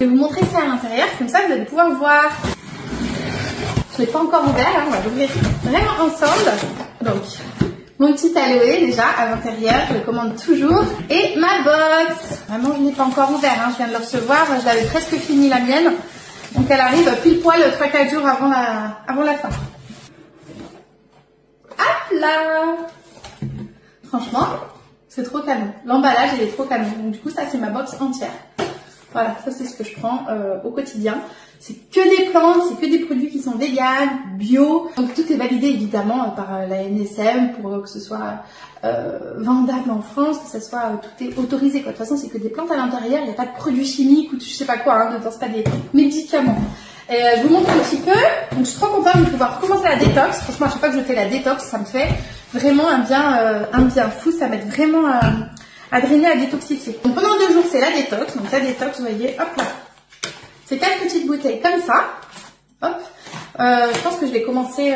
Je vais vous montrer ce qu'il y a à l'intérieur, comme ça vous allez pouvoir voir. Je ne l'ai pas encore ouvert, hein, on va l'ouvrir vraiment ensemble. Donc, mon petit aloe déjà à l'intérieur, je le commande toujours. Et ma box. Vraiment, je ne l'ai pas encore ouvert, hein, je viens de le recevoir, je l'avais presque fini la mienne. Donc elle arrive pile poil 3-4 jours avant la fin. Hop là! Franchement, c'est trop canon. L'emballage, il est trop canon. Donc du coup, ça, c'est ma box entière. Voilà, ça, c'est ce que je prends au quotidien. C'est que des plantes, c'est que des produits qui sont véganes, bio. Donc tout est validé évidemment par la NSM pour que ce soit vendable en France, que ce soit tout est autorisé quoi. De toute façon, c'est que des plantes à l'intérieur, il n'y a pas de produits chimiques ou je sais pas quoi, hein, dedans, c'est pas des médicaments. Et je vous montre un petit peu. Donc je suis trop contente de pouvoir commencer la détox. Franchement, à chaque fois que je fais la détox, ça me fait vraiment un bien fou. Ça m'aide vraiment à drainer, à détoxifier. Donc pendant 2 jours, c'est la détox. Donc la détox, vous voyez, hop là. C'est 4 petites bouteilles comme ça. Hop. Je pense que je vais commencer,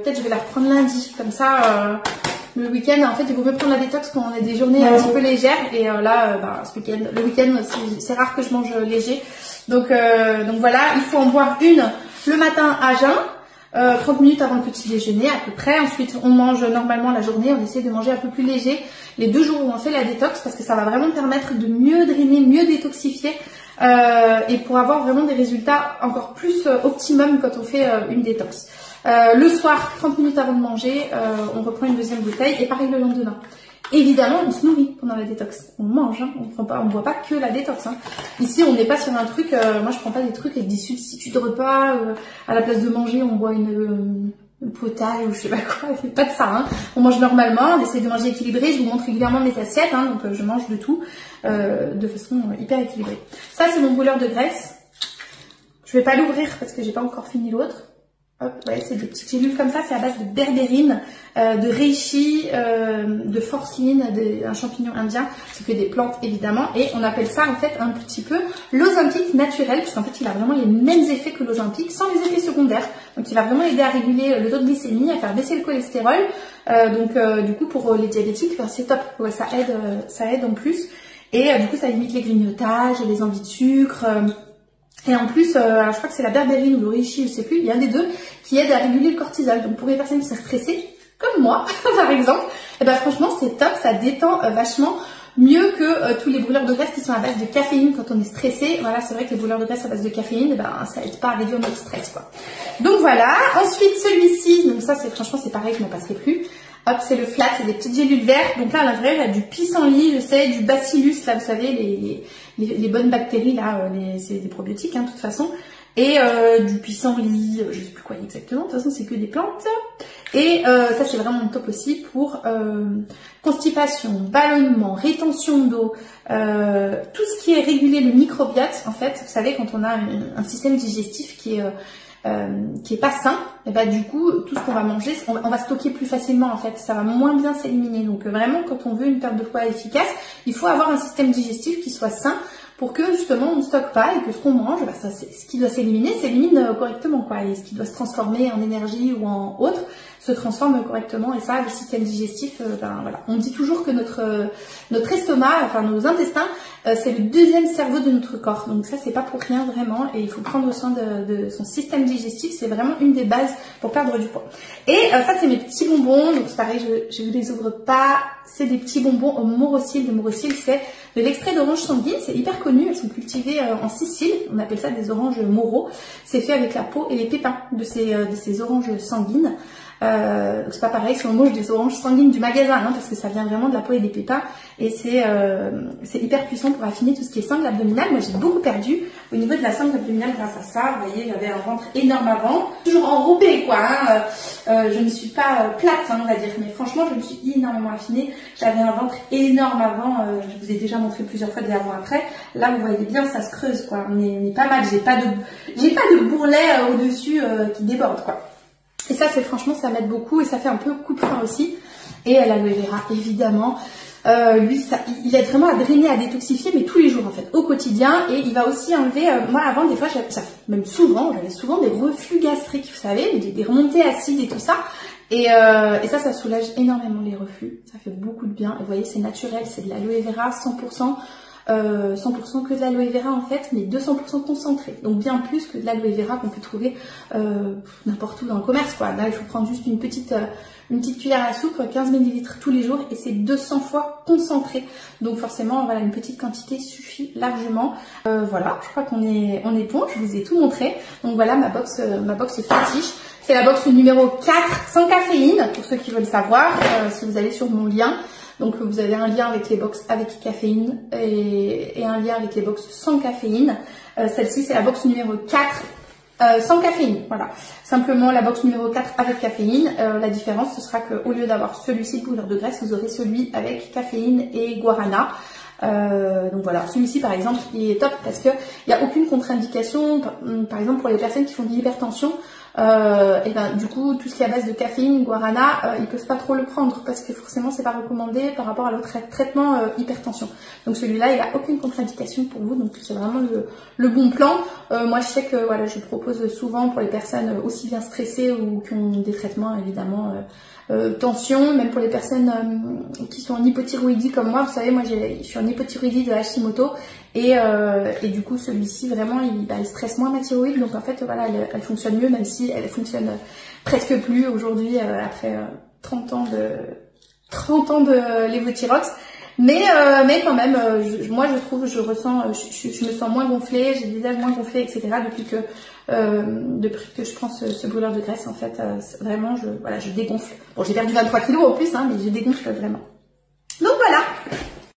peut-être je vais la reprendre lundi. Comme ça, le week-end, en fait, il vaut mieux prendre la détox quand on a des journées un petit peu légères. Et là, ce week-end, le week-end, c'est rare que je mange léger. Donc voilà, il faut en boire une le matin à jeun. 30 minutes avant le petit déjeuner à peu près. Ensuite, on mange normalement la journée. On essaie de manger un peu plus léger les 2 jours où on fait la détox parce que ça va vraiment permettre de mieux drainer, mieux détoxifier et pour avoir vraiment des résultats encore plus optimum quand on fait une détox. Le soir, 30 minutes avant de manger, on reprend une deuxième bouteille et pareil le lendemain. Évidemment, on se nourrit pendant la détox. On mange, hein, on boit pas que la détox. Hein. Ici, on n'est pas sur un truc. Moi, je prends pas des trucs avec des substituts de repas. À la place de manger, on boit une potage ou je sais pas quoi. C'est pas de ça. Hein. On mange normalement. On essaie de manger équilibré. Je vous montre régulièrement mes assiettes. Hein, donc, je mange de tout de façon hyper équilibrée. Ça, c'est mon brûleur de graisse. Je vais pas l'ouvrir parce que j'ai pas encore fini l'autre. Hop, ouais, c'est des petites gélules comme ça, c'est à base de berbérine, de reishi, de forceline, un champignon indien, c'est que des plantes évidemment, et on appelle ça en fait un petit peu l'Ozempic naturel, parce qu'en fait il a vraiment les mêmes effets que l'Ozempic, sans les effets secondaires, donc il va vraiment aider à réguler le taux de glycémie, à faire baisser le cholestérol, du coup pour les diabétiques, c'est top, ouais, ça aide en plus, et du coup ça limite les grignotages, les envies de sucre. Et en plus, alors je crois que c'est la berbérine ou le reishi, je sais plus, il y a un des deux qui aide à réguler le cortisol. Donc pour les personnes qui sont stressées, comme moi par exemple, et ben franchement c'est top, ça détend vachement mieux que tous les brûleurs de graisse qui sont à base de caféine quand on est stressé. Voilà, c'est vrai que les brûleurs de graisse à base de caféine, et ben ça aide pas à réduire notre stress quoi. Donc voilà, ensuite celui-ci, donc ça c'est franchement c'est pareil, je m'en passerai plus. Hop, c'est le flat, c'est des petites gélules vertes. Donc là, à l'intérieur, il y a du pissenlit, je sais, du bacillus, là, vous savez, les bonnes bactéries, là, c'est des probiotiques, hein, de toute façon. Et du pissenlit, je sais plus quoi exactement, de toute façon, c'est que des plantes. Et ça, c'est vraiment top aussi pour constipation, ballonnement, rétention d'eau, tout ce qui est réguler le microbiote, en fait. Vous savez, quand on a un système digestif qui est pas sain, et bah du coup tout ce qu'on va manger, on va stocker plus facilement en fait, ça va moins bien s'éliminer. Donc vraiment quand on veut une perte de poids efficace, il faut avoir un système digestif qui soit sain pour que justement on ne stocke pas et que ce qu'on mange, bah, ça, ce qui doit s'éliminer s'élimine correctement quoi, et ce qui doit se transformer en énergie ou en autre se transforme correctement. Et ça, le système digestif, voilà. On dit toujours que notre estomac, enfin nos intestins, c'est le deuxième cerveau de notre corps. Donc ça, c'est pas pour rien vraiment. Et il faut prendre soin de son système digestif. C'est vraiment une des bases pour perdre du poids. Et ça, c'est mes petits bonbons. Donc c'est pareil, je ne les ouvre pas. C'est des petits bonbons au Morocil. Le Morocil, c'est de l'extrait d'orange sanguine. C'est hyper connu. Elles sont cultivées en Sicile. On appelle ça des oranges Moro. C'est fait avec la peau et les pépins de ces oranges sanguines. C'est pas pareil si on mange des oranges sanguines du magasin, hein, parce que ça vient vraiment de la peau et des pépins, et c'est hyper puissant pour affiner tout ce qui est sangle abdominale. Moi j'ai beaucoup perdu au niveau de la sangle abdominale grâce à ça. Vous voyez, j'avais un ventre énorme avant, toujours enrobé quoi, hein. Je ne suis pas plate, hein, on va dire, mais franchement je me suis énormément affinée. J'avais un ventre énorme avant, je vous ai déjà montré plusieurs fois des avant-après. Là vous voyez bien, ça se creuse quoi, mais pas mal. J'ai pas de bourrelet au-dessus qui déborde quoi. Et ça, c'est franchement, ça m'aide beaucoup et ça fait un peu coupe-faim aussi. Et l'aloe vera, évidemment, lui, il aide vraiment à drainer, à détoxifier, mais tous les jours en fait, au quotidien. Et il va aussi enlever, moi avant, des fois, même souvent, j'avais souvent des reflux gastriques, vous savez, des remontées acides et tout ça. Et ça soulage énormément les reflux. Ça fait beaucoup de bien. Et vous voyez, c'est naturel, c'est de l'aloe vera 100%. 100% que de l'aloe vera en fait, mais 200% concentré. Donc bien plus que de l'aloe vera qu'on peut trouver n'importe où dans le commerce quoi. Là il faut prendre juste une petite cuillère à soupe, 15 ml tous les jours et c'est 200 fois concentré. Donc forcément voilà, une petite quantité suffit largement. Voilà, je crois qu'on est bon, je vous ai tout montré. Donc voilà ma box fétiche. C'est la box numéro 4 sans caféine pour ceux qui veulent savoir, si vous allez sur mon lien. Donc vous avez un lien avec les box avec caféine et un lien avec les box sans caféine. Celle-ci c'est la box numéro 4 sans caféine. Voilà, simplement la box numéro 4 avec caféine. La différence ce sera qu'au lieu d'avoir celui-ci de poudre de graisse, vous aurez celui avec caféine et guarana. Donc voilà, celui-ci par exemple il est top parce que il n'y a aucune contre-indication. Par exemple pour les personnes qui font de l'hypertension, et ben du coup tout ce qui est à base de caféine, guarana, ils peuvent pas trop le prendre parce que forcément c'est pas recommandé par rapport à l'autre traitement hypertension. Donc celui-là il a aucune contre-indication pour vous, donc c'est vraiment le bon plan. Moi je sais que voilà, je propose souvent pour les personnes aussi bien stressées ou qui ont des traitements évidemment tension, même pour les personnes qui sont en hypothyroïdie comme moi. Vous savez, moi je suis en hypothyroïdie de Hashimoto et du coup celui-ci vraiment il stresse moins ma thyroïde, donc en fait voilà elle fonctionne mieux, même si elle fonctionne presque plus aujourd'hui après 30 ans de lévothyrox. Mais quand même, moi je trouve, je me sens moins gonflée, j'ai des ailes moins gonflées, etc. depuis que je prends ce brûleur de graisse en fait, vraiment je dégonfle. Bon j'ai perdu 23 kilos en plus, hein, mais je dégonfle vraiment.